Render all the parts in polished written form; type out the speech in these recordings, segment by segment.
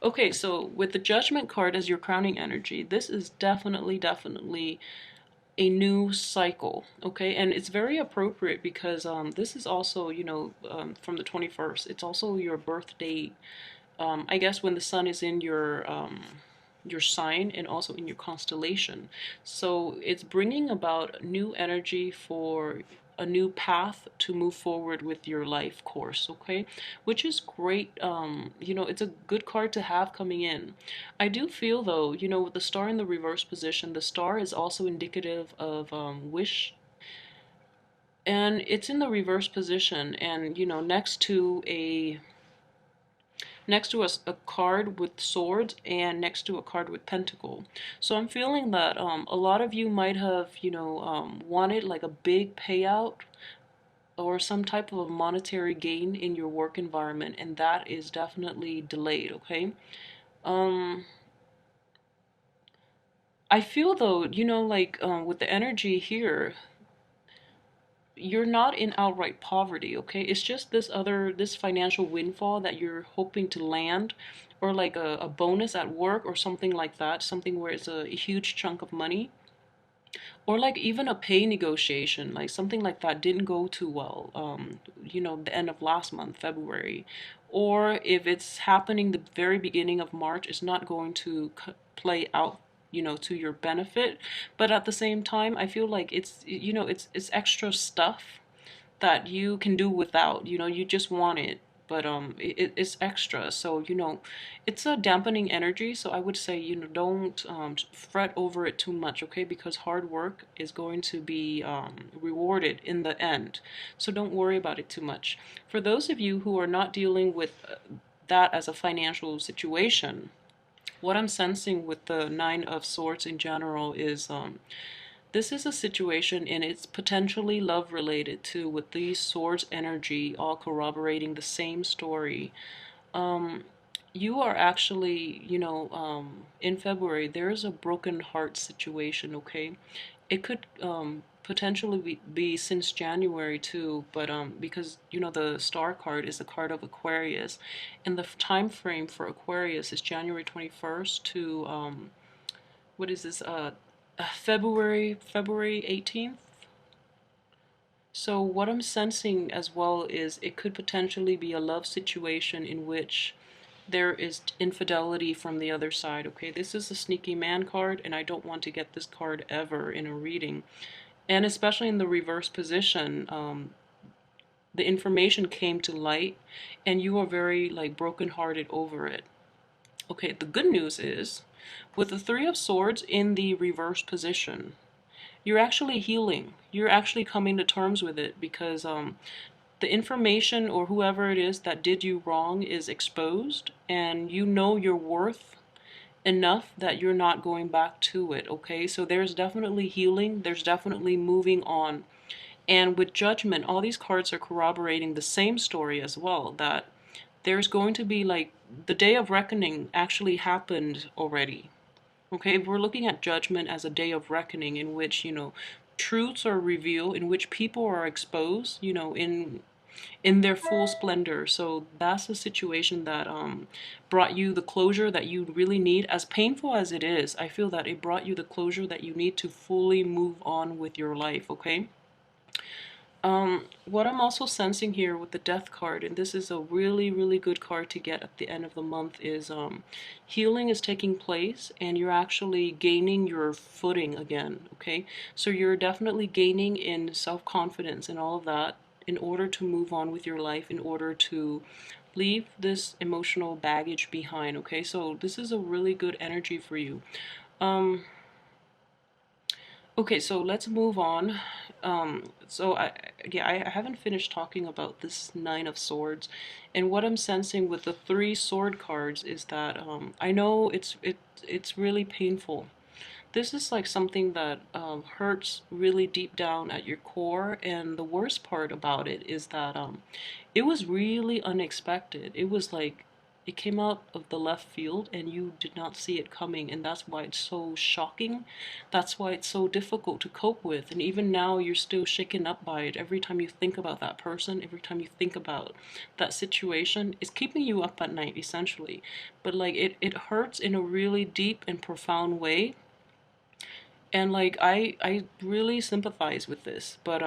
Okay, so with the Judgment card as your crowning energy, this is definitely a new cycle, okay? And it's very appropriate because this is also, from the 21st. It's also your birth date. I guess when the sun is in your sign and also in your constellation. So it's bringing about new energy for a new path to move forward with your life course, okay? Which is great. It's a good card to have coming in. I do feel though, with the star in the reverse position, the star is also indicative of wish, and it's in the reverse position, and next to a card with swords and next to a card with pentacle. So I'm feeling that a lot of you might have, wanted like a big payout or some type of a monetary gain in your work environment, and that is definitely delayed, okay? Um, I feel though, with the energy here, you're not in outright poverty, okay? It's just this financial windfall that you're hoping to land, or like a bonus at work or something like that, something where it's a huge chunk of money, or like even a pay negotiation, like something like that didn't go too well, the end of last month, February. Or if it's happening the very beginning of March, it's not going to play out, to your benefit. But at the same time, I feel like it's extra stuff that you can do without. You just want it, but it's extra. So it's a dampening energy. So I would say don't fret over it too much, okay? Because hard work is going to be rewarded in the end. So don't worry about it too much. For those of you who are not dealing with that as a financial situation, what I'm sensing with the Nine of Swords in general is this is a situation, and it's potentially love related too, with these swords energy all corroborating the same story. Um, you are actually, in February, there's a broken heart situation, okay? It could potentially be since January too, but because the star card is a card of Aquarius, and the time frame for Aquarius is January 21st to what is this? February 18th. So what I'm sensing as well is it could potentially be a love situation in which there is infidelity from the other side. Okay, this is a sneaky man card, and I don't want to get this card ever in a reading, and especially in the reverse position. The information came to light, and you are very like brokenhearted over it. Okay, the good news is, with the Three of Swords in the reverse position, you're actually healing. You're actually coming to terms with it because the information or whoever it is that did you wrong is exposed, and you know your worth enough that you're not going back to it, okay? So there's definitely healing, there's definitely moving on. And with Judgment, all these cards are corroborating the same story as well, that there's going to be like the day of reckoning actually happened already. Okay, we're looking at Judgment as a day of reckoning in which, truths are revealed, in which people are exposed, in their full splendor. So that's a situation that brought you the closure that you really need. As painful as it is, I feel that it brought you the closure that you need to fully move on with your life, okay? What I'm also sensing here with the Death card, and this is a really good card to get at the end of the month, is healing is taking place and you're actually gaining your footing again, okay? So you're definitely gaining in self-confidence and all of that in order to move on with your life, in order to leave this emotional baggage behind, okay? So this is a really good energy for you. Um, Okay, so let's move on. I haven't finished talking about this Nine of Swords, and what I'm sensing with the three sword cards is that I know it's really painful. This is like something that hurts really deep down at your core, and the worst part about it is that it was really unexpected. It was like it came out of the left field and you did not see it coming, and that's why it's so shocking. That's why it's so difficult to cope with, and even now you're still shaken up by it. Every time you think about that person, every time you think about that situation, it's keeping you up at night essentially. But like it hurts in a really deep and profound way, and like I really sympathize with this. But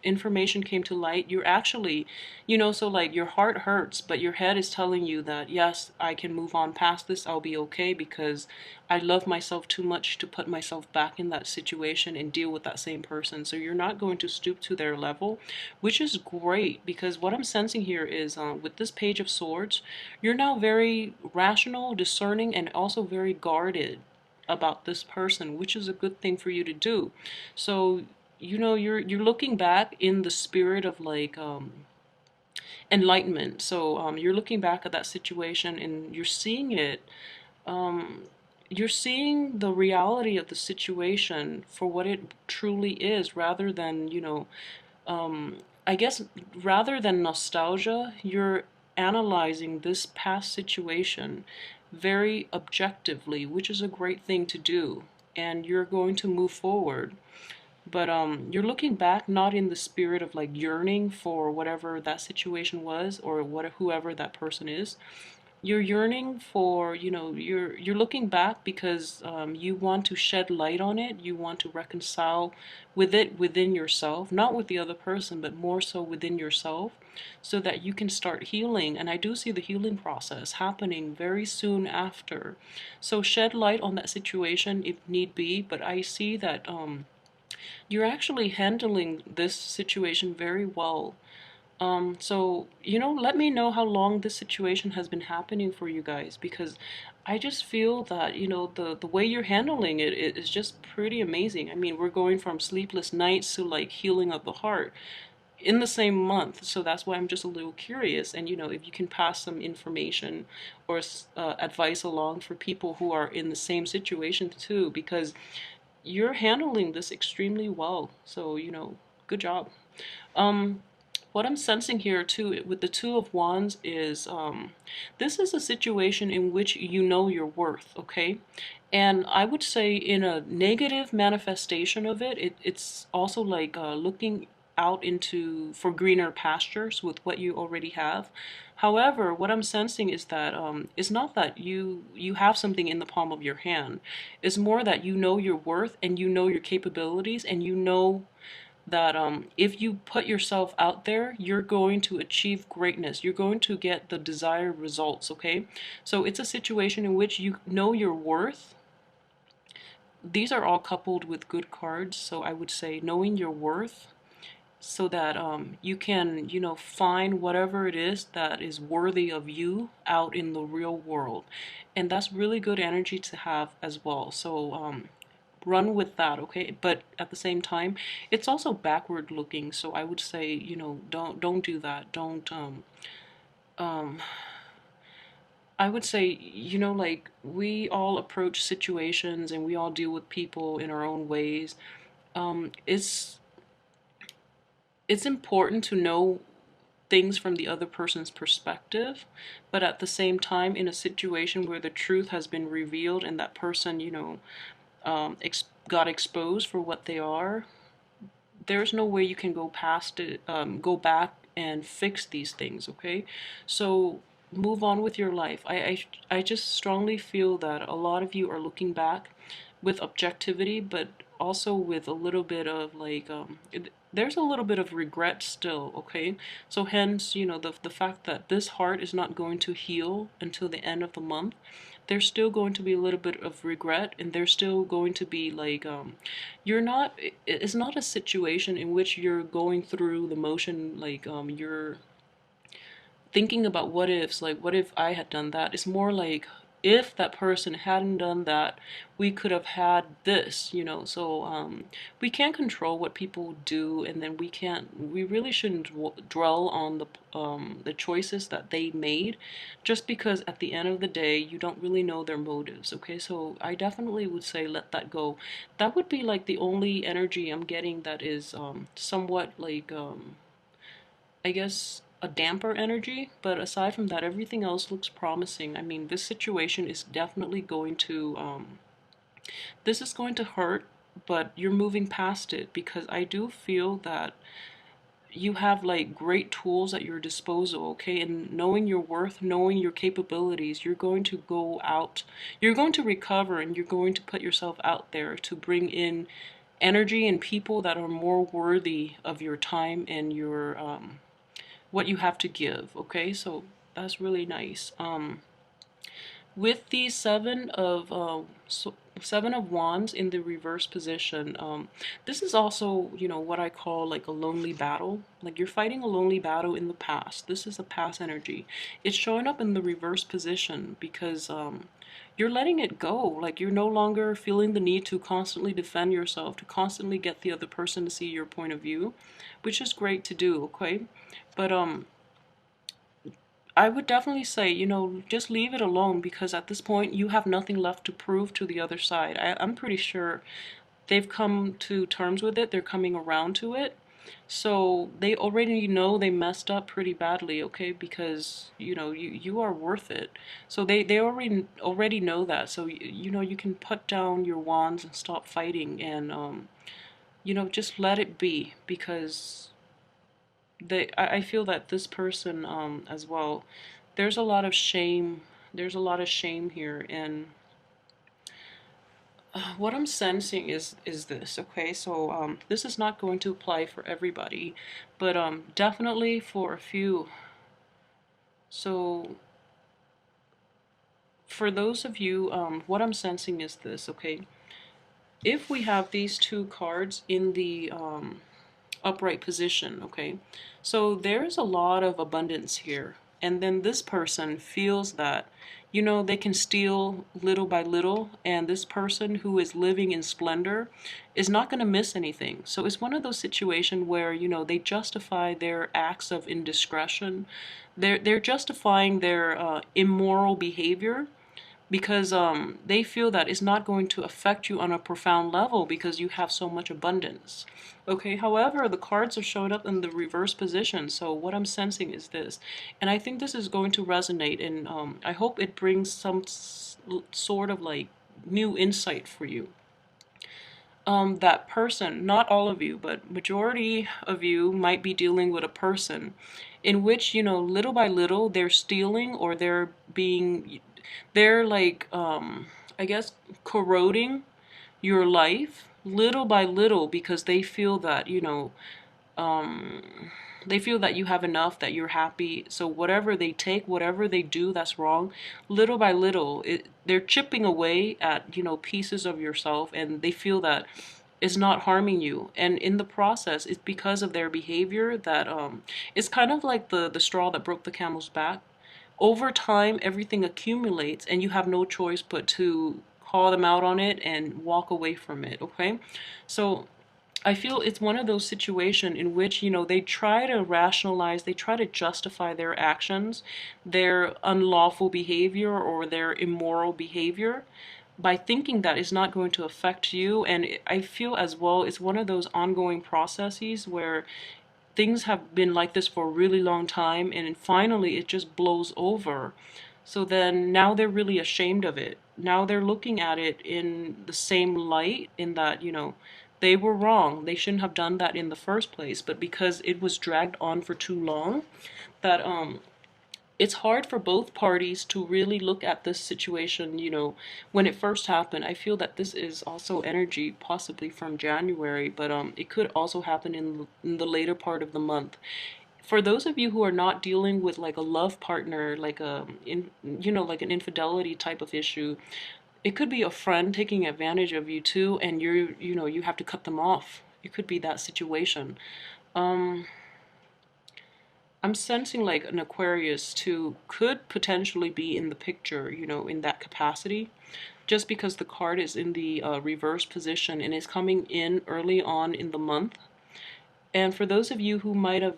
information came to light. You're actually, so like your heart hurts, but your head is telling you that yes, I can move on past this, I'll be okay, because I love myself too much to put myself back in that situation and deal with that same person. So you're not going to stoop to their level, which is great, because what I'm sensing here is, with this Page of Swords, you're now very rational, discerning, and also very guarded about this person, which is a good thing for you to do. So, you're looking back in the spirit of like enlightenment. So, you're looking back at that situation and you're seeing it. Um, you're seeing the reality of the situation for what it truly is, rather than, I guess, rather than nostalgia, you're analyzing this past situation very objectively, which is a great thing to do. And you're going to move forward. But you're looking back not in the spirit of like yearning for whatever that situation was, or whoever that person is. You're yearning for, you're looking back because you want to shed light on it. You want to reconcile with it within yourself, not with the other person, but more so within yourself, so that you can start healing. And I do see the healing process happening very soon after. So shed light on that situation if need be. But I see that you're actually handling this situation very well. So, let me know how long this situation has been happening for you guys, because I just feel that, the way you're handling it is just pretty amazing. I mean, we're going from sleepless nights to like healing of the heart in the same month. So that's why I'm just a little curious. And, if you can pass some information or advice along for people who are in the same situation too, because you're handling this extremely well. So, good job. Um, what I'm sensing here too with the Two of Wands is, this is a situation in which you know your worth, okay? And I would say in a negative manifestation of it, it's also like looking out into for greener pastures with what you already have. However, what I'm sensing is that it's not that you have something in the palm of your hand. It's more that you know your worth and you know your capabilities, and you know that if you put yourself out there, you're going to achieve greatness. You're going to get the desired results, okay? So it's a situation in which you know your worth. These are all coupled with good cards, so I would say knowing your worth, so that you can, find whatever it is that is worthy of you out in the real world. And that's really good energy to have as well. So run with that, okay? But at the same time, it's also backward looking, so I would say, don't do that. Don't um I would say, like, we all approach situations and we all deal with people in our own ways. It's important to know things from the other person's perspective, but at the same time, in a situation where the truth has been revealed and that person, got exposed for what they are, there's no way you can go past it, go back and fix these things, okay? So move on with your life. I just strongly feel that a lot of you are looking back with objectivity, but also with a little bit of like, there's a little bit of regret still, okay? So hence, the fact that this heart is not going to heal until the end of the month, there's still going to be a little bit of regret, and there's still going to be like, you're not, it's not a situation in which you're going through the motion, like, you're thinking about what ifs, like what if I had done that. It's more like, if that person hadn't done that, we could have had this, so we can't control what people do, and then we really shouldn't dwell on the choices that they made, just because at the end of the day you don't really know their motives, okay? So I definitely would say let that go. That would be like the only energy I'm getting that is somewhat like, I guess, a damper energy, but aside from that, everything else looks promising. I mean, this situation is definitely going to, this is going to hurt, but you're moving past it because I do feel that you have like great tools at your disposal, okay? And knowing your worth, knowing your capabilities, you're going to go out, you're going to recover, and you're going to put yourself out there to bring in energy and people that are more worthy of your time and your what you have to give, okay? So that's really nice. With the seven of wands in the reverse position, this is also, you know, what I call like a lonely battle. Like you're fighting a lonely battle in the past. This is a past energy. It's showing up in the reverse position because you're letting it go. Like you're no longer feeling the need to constantly defend yourself, to constantly get the other person to see your point of view, which is great to do, okay? But I would definitely say, you know, just leave it alone because at this point you have nothing left to prove to the other side. I'm pretty sure they've come to terms with it. They're coming around to it. So they already know they messed up pretty badly, okay? Because, you know, you are worth it. So they already know that. So, you know, you can put down your wands and stop fighting and, you know, just let it be because I feel that this person as well, there's a lot of shame. There's a lot of shame here, and what I'm sensing is this. Okay, so this is not going to apply for everybody, but definitely for a few. So for those of you, what I'm sensing is this. Okay, if we have these two cards in the upright position, okay? So there's a lot of abundance here. And then this person feels that, you know, they can steal little by little, and this person who is living in splendor is not going to miss anything. So it's one of those situations where, you know, they justify their acts of indiscretion. They're justifying their immoral behavior because they feel that it's not going to affect you on a profound level because you have so much abundance. Okay, however, the cards are showing up in the reverse position, so what I'm sensing is this, and I think this is going to resonate, and I hope it brings some sort of like new insight for you. That person, not all of you, but majority of you might be dealing with a person in which, you know, little by little they're stealing or they're like, I guess, corroding your life little by little because they feel that, you know, um, they feel that you have enough, that you're happy. So whatever they take, whatever they do that's wrong, little by little, they're chipping away at, you know, pieces of yourself, and they feel that it's not harming you. And in the process, it's because of their behavior that it's kind of like the straw that broke the camel's back. Over time, everything accumulates, and you have no choice but to call them out on it and walk away from it, okay? So I feel it's one of those situations in which, you know, they try to rationalize, they try to justify their actions, their unlawful behavior or their immoral behavior by thinking that it's not going to affect you. And I feel as well it's one of those ongoing processes where things have been like this for a really long time and then finally it just blows over. So then now they're really ashamed of it. Now they're looking at it in the same light, in that, you know, they were wrong. They shouldn't have done that in the first place, but because it was dragged on for too long, that it's hard for both parties to really look at this situation, you know, when it first happened. I feel that this is also energy possibly from January, but it could also happen in the later part of the month. For those of you who are not dealing with like a love partner, like you know, like an infidelity type of issue, it could be a friend taking advantage of you too, and you know, you have to cut them off. It could be that situation. Um, I'm sensing like an Aquarius too could potentially be in the picture, you know, in that capacity, just because the card is in the reverse position and is coming in early on in the month. And for those of you who might have,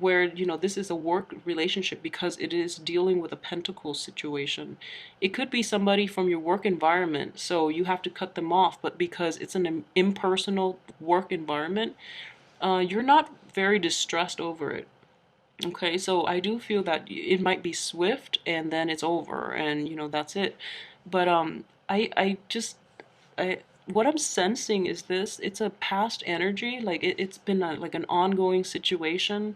where, you know, this is a work relationship because it is dealing with a pentacle situation, it could be somebody from your work environment, so you have to cut them off, but because it's an impersonal work environment, you're not very distressed over it. Okay, so I do feel that it might be swift and then it's over and that's it. But I just I what I'm sensing is this, it's a past energy, like it's been like an ongoing situation,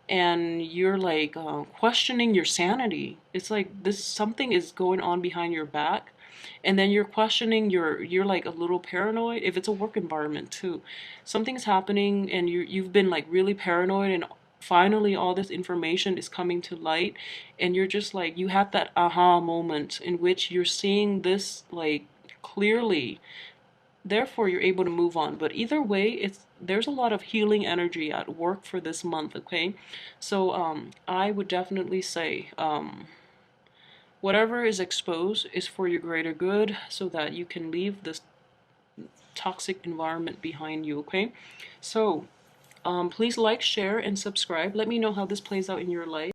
and you're like questioning your sanity. It's like this something is going on behind your back, and then you're questioning you're like a little paranoid if it's a work environment too. Something's happening and you've been like really paranoid, and finally all this information is coming to light, and you're just like you had that aha moment in which you're seeing this like clearly, therefore you're able to move on. But either way, there's a lot of healing energy at work for this month. Okay, so I would definitely say whatever is exposed is for your greater good, so that you can leave this toxic environment behind you. Okay, so please like, share, and subscribe. Let me know how this plays out in your life.